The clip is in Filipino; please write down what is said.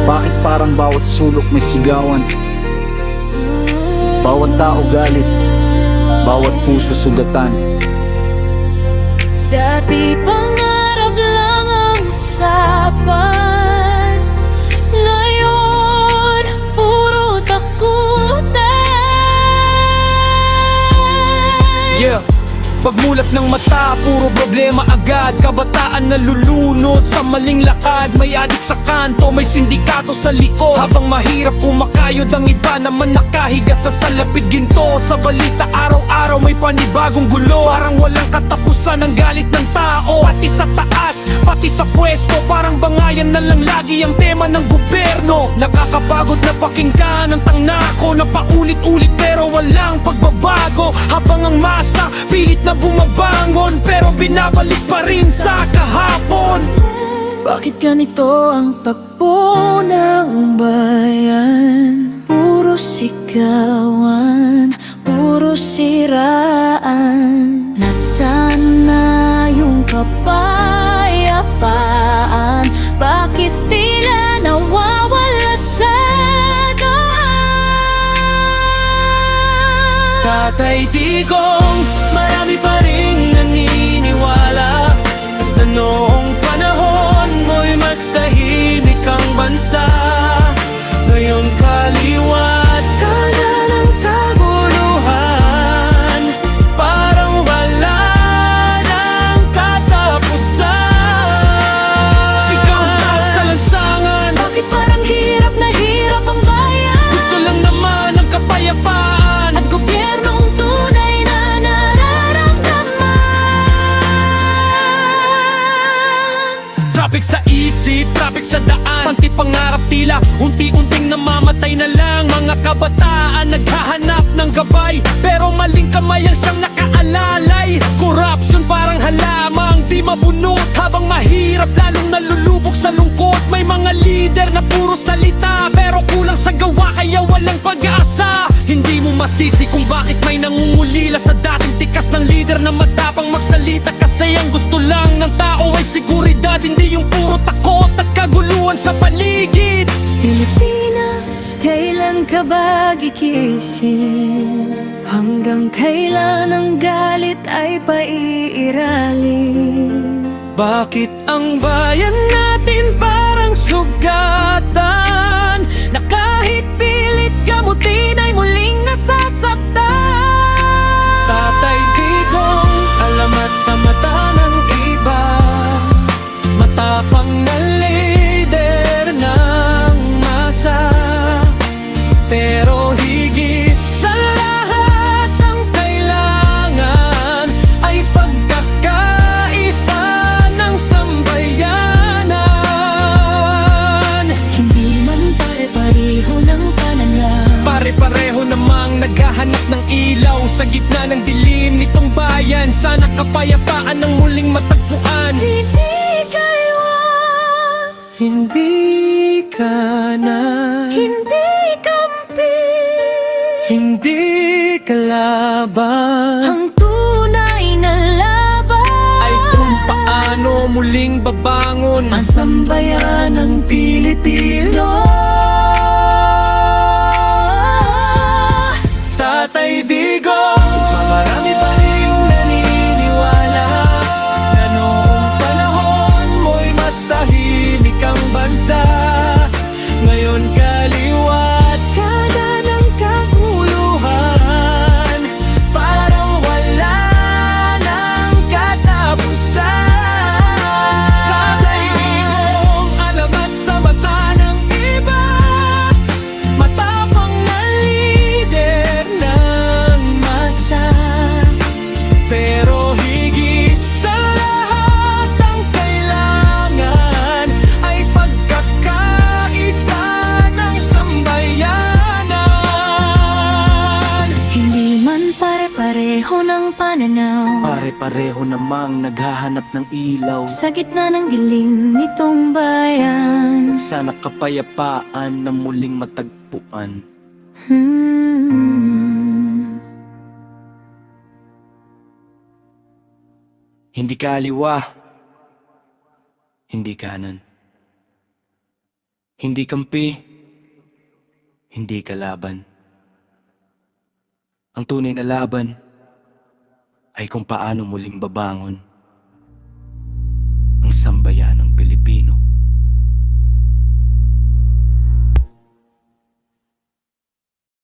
Bakit parang bawat sulok may sigawan? Bawat tao galit, bawat puso sugatan. Dati pangarap lang ang usapan, ngayon puro takutan. Yeah. Pagmulat ng mata, puro problema agad. Kabataan na lulunod sa maling lakad. May adik sa kanto, may sindikato sa likod. Habang mahirap kumakayod, ang iba naman nakahiga sa salapit ginto. Sa balita araw-araw may panibagong gulo. Parang walang katapusan ang galit ng tao. Pati sa taas, pati sa pwesto, parang bangayan na lang lagi ang tema ng gobyerno. Nakakapagod na pakinggan ang tangako na paulit-ulit pero walang pagbabago. Habang ang masa pilit na bumabangon pero binabalik pa rin sa kahapon. Bakit ganito ang takbo ng bayan? Puro sigawan, puro siraan. Nasaan na yung kapayapaan? Bakit tila nawawala sa daan? Tatay Digong, marami pa rin naniniwala na noong panahon mo'y mas tahimik ang bansa. Ngayon kaliwat ka na ng kaguluhan, parang wala ng katapusan. Sigaw daw sa lansangan, Bakit parang hirap na hirap ang bayan? gusto lang naman ng kapayapaan At gobyernong tunay na nararamdaman. Traffic sa isip, traffic sa daan, panti pangarap tila unti-unting namamatay na lang. Mga kabataan naghahanap ng gabay, pero maling kamay ang siyang nakaalalay. Corruption parang halamang di mabunot, habang mahirap lalong nalulubog sa lungkot. May mga leader na puro salita, pero kulang sa gawa kaya walang pag-asa. Hindi mo masisi kung bakit may nangungulila sa dating tikas ng leader na matapang magsalita. Kasi ang gusto lang ng tao ay seguridad, hindi yung puro takot at kaguluhan sa paligid. Pilipinas, kailan ka ba gigising? Hanggang kailan ang galit ay paiiralin? Bakit ang bayan natin parang sugatan, na kahit pilit gamutin ay muling nasasaktan? Tatay Digong, alamat sa mata ng iba, matapang na leader ng masa. Pero higit sa lahat ang kailangan ay pagkakaisa ng sambayanan. Hindi man pare-pareho ng pananaw, Pare-pareho namang naghahanap ng ilaw sa gitna ng dilim nitong bayan. Sana kapayapaan ang muling matagpuan. hindi kayo, Hindi ka na, hindi kampi. hindi kalaban, Ang tunay na laban ay kung paano muling babangon ang sambayan ng Pilipino. Tatay Digong, marami pa rin naniniwala na noong panahon mo'y mas tahimik ang bansa. Ngayon kaliwat ka na ng kaguluhan, parang wala ng katapusan. Tatay Digong, alamat sa mata ng iba, matapang na leader ng masa. Pero higit sa lahat ang kailangan ay pagkakaisa ng sambayanan. Hindi man pare-pareho ng pananaw, Pare-pareho namang naghahanap ng ilaw, sa gitna ng dilim nitong bayan. sana kapayapaan na muling matagpuan. Hindi kaliwa, hindi kanan. Hindi kampi, hindi kalaban. Ang tunay na laban ay kung paano muling babangon ang sambayanang Pilipino.